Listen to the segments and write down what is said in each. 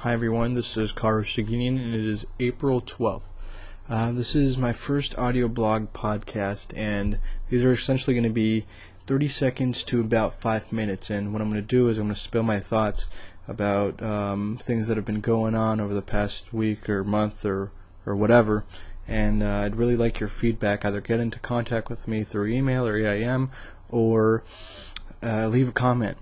Hi everyone, this is Karo Shaginian and it is April 12th. This is my first audio blog podcast, and these are essentially going to be 30 seconds to about 5 minutes, and what I'm going to do is I'm going to spill my thoughts about things that have been going on over the past week or month or whatever, and I'd really like your feedback. Either get into contact with me through email or EIM, or leave a comment,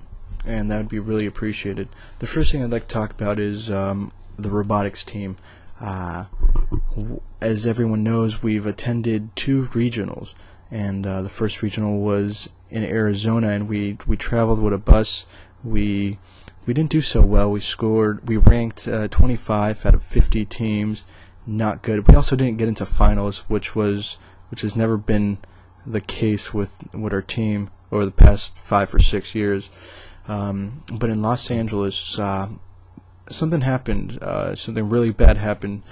and that would be really appreciated. The first thing I'd like to talk about is the robotics team. As everyone knows, we've attended 2 regionals, and the first regional was in Arizona, and we traveled with a bus. We didn't do so well. We ranked 25 out of 50 teams. Not good. We also didn't get into finals, which has never been the case with our team over the past 5 or 6 years. But in Los Angeles, something happened. Something really bad happened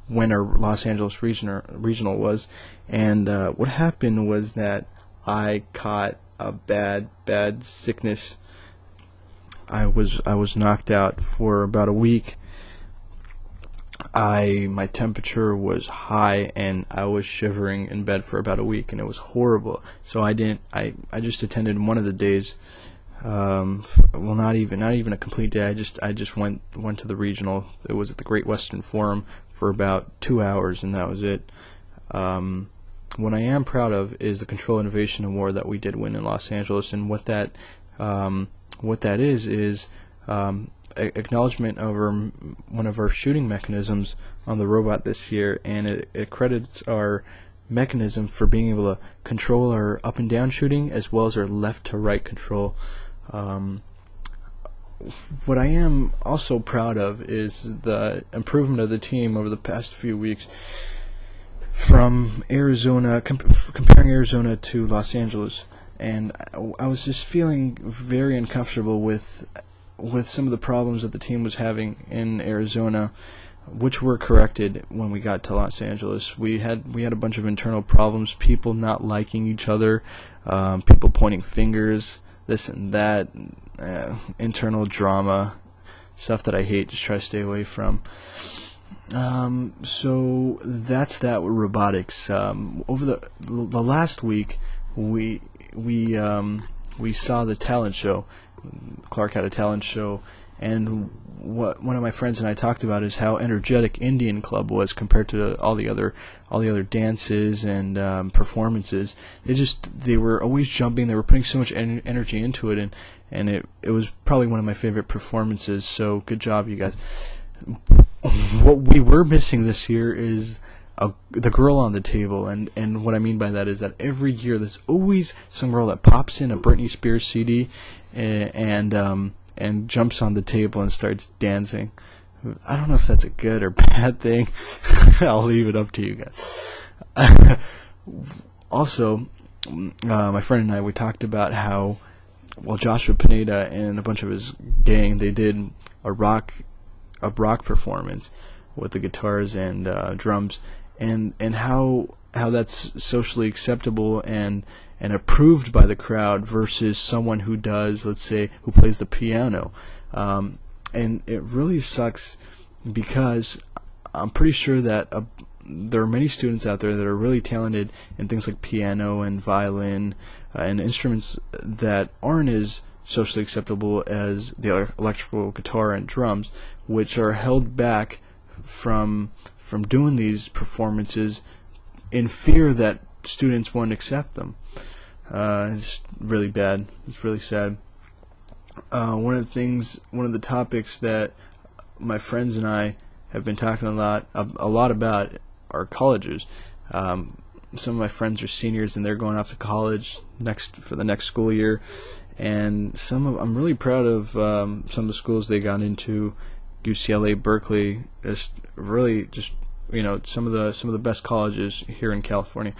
when our Los Angeles regional was, and what happened was that I caught a bad sickness. I was knocked out for about a week. My temperature was high, and I was shivering in bed for about a week, and it was horrible. So I just attended one of the days. Not even a complete day. I just went to the regional. It was at the Great Western Forum for about 2 hours, and that was it. What I am proud of is the Control Innovation Award that we did win in Los Angeles, and what that is acknowledgement over one of our shooting mechanisms on the robot this year, and it credits our mechanism for being able to control our up and down shooting as well as our left to right control. What I am also proud of is the improvement of the team over the past few weeks from Arizona, comparing Arizona to Los Angeles, and I was just feeling very uncomfortable with some of the problems that the team was having in Arizona, which were corrected when we got to Los Angeles. We had a bunch of internal problems, people not liking each other, people pointing fingers, this and that, internal drama, stuff that I hate, just try to stay away from. So that's that with robotics. Over the last week, we saw the talent show. Clark had a talent show, and what one of my friends and I talked about is how energetic Indian Club was compared to all the other dances and performances. They were always jumping. They were putting so much energy into it, and it was probably one of my favorite performances. So good job, you guys. What we were missing this year is the girl on the table, and what I mean by that is that every year there's always some girl that pops in a Britney Spears CD and jumps on the table and starts dancing. I don't know if that's a good or bad thing. I'll leave it up to you guys. Also, my friend and I, we talked about how, Joshua Pineda and a bunch of his gang, they did a rock performance with the guitars and drums, and how that's socially acceptable and approved by the crowd versus someone who does, let's say, who plays the piano. And it really sucks because I'm pretty sure that there are many students out there that are really talented in things like piano and violin and instruments that aren't as socially acceptable as the electrical guitar and drums, which are held back from doing these performances in fear that students won't accept them. It's really bad. It's really sad. One of the topics that my friends and I have been talking a lot about are colleges. Some of my friends are seniors and they're going off to college for the next school year, and I'm really proud of some of the schools they got into. UCLA, Berkeley, some of the best colleges here in California.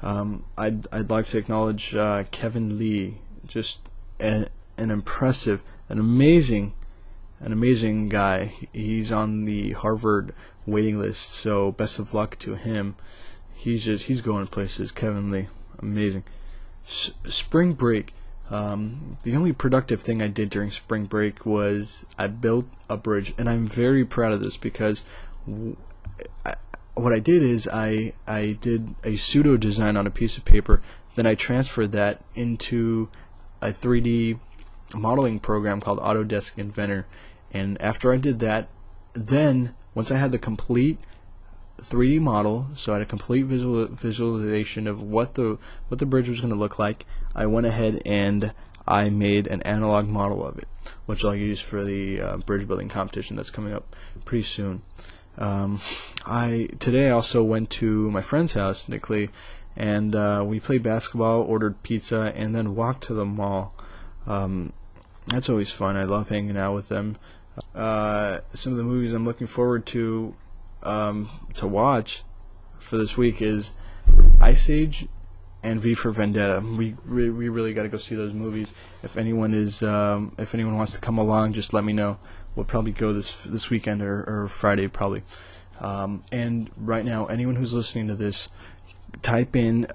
I'd like to acknowledge Kevin Lee, just an impressive, an amazing guy. He's on the Harvard waiting list, so best of luck to him. He's going places. Kevin Lee, amazing. Spring break. The only productive thing I did during spring break was I built a bridge, and I'm very proud of this because what I did is I did a pseudo design on a piece of paper, then I transferred that into a 3D modeling program called Autodesk Inventor, and after I did that, then once I had the complete 3D model, so I had a complete visualization of what the bridge was going to look like, I went ahead and I made an analog model of it, which I'll use for the bridge building competition that's coming up pretty soon. Today I also went to my friend's house, Nick Lee, and we played basketball, ordered pizza, and then walked to the mall. That's always fun. I love hanging out with them. Some of the movies I'm looking forward to watch for this week is Ice Age and V for Vendetta. We really got to go see those movies. If anyone wants to come along, just let me know. We'll probably go this weekend or Friday probably. And right now, anyone who's listening to this, type in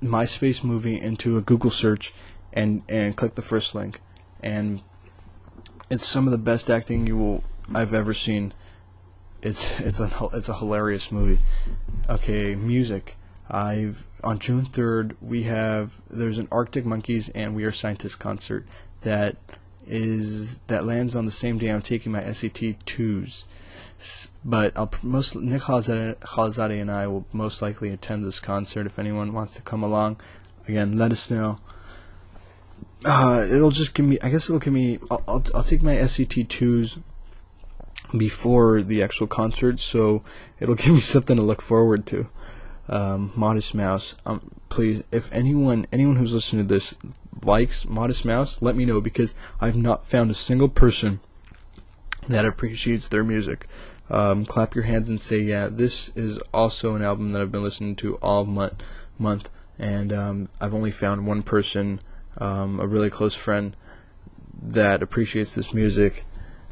MySpace movie into a Google search and click the first link. And it's some of the best acting I've ever seen. It's a hilarious movie. Okay, music. On June 3rd there's an Arctic Monkeys and We Are Scientists concert that lands on the same day I'm taking my SAT 2s. But Nick Halazade and I will most likely attend this concert. If anyone wants to come along, again, let us know. It'll give me. I'll take my SAT 2s before the actual concert, so it'll give me something to look forward to. Modest Mouse. Please, if anyone who's listening to this likes Modest Mouse, let me know, because I've not found a single person that appreciates their music. Clap your hands and say, yeah, this is also an album that I've been listening to all month, and I've only found one person, a really close friend, that appreciates this music,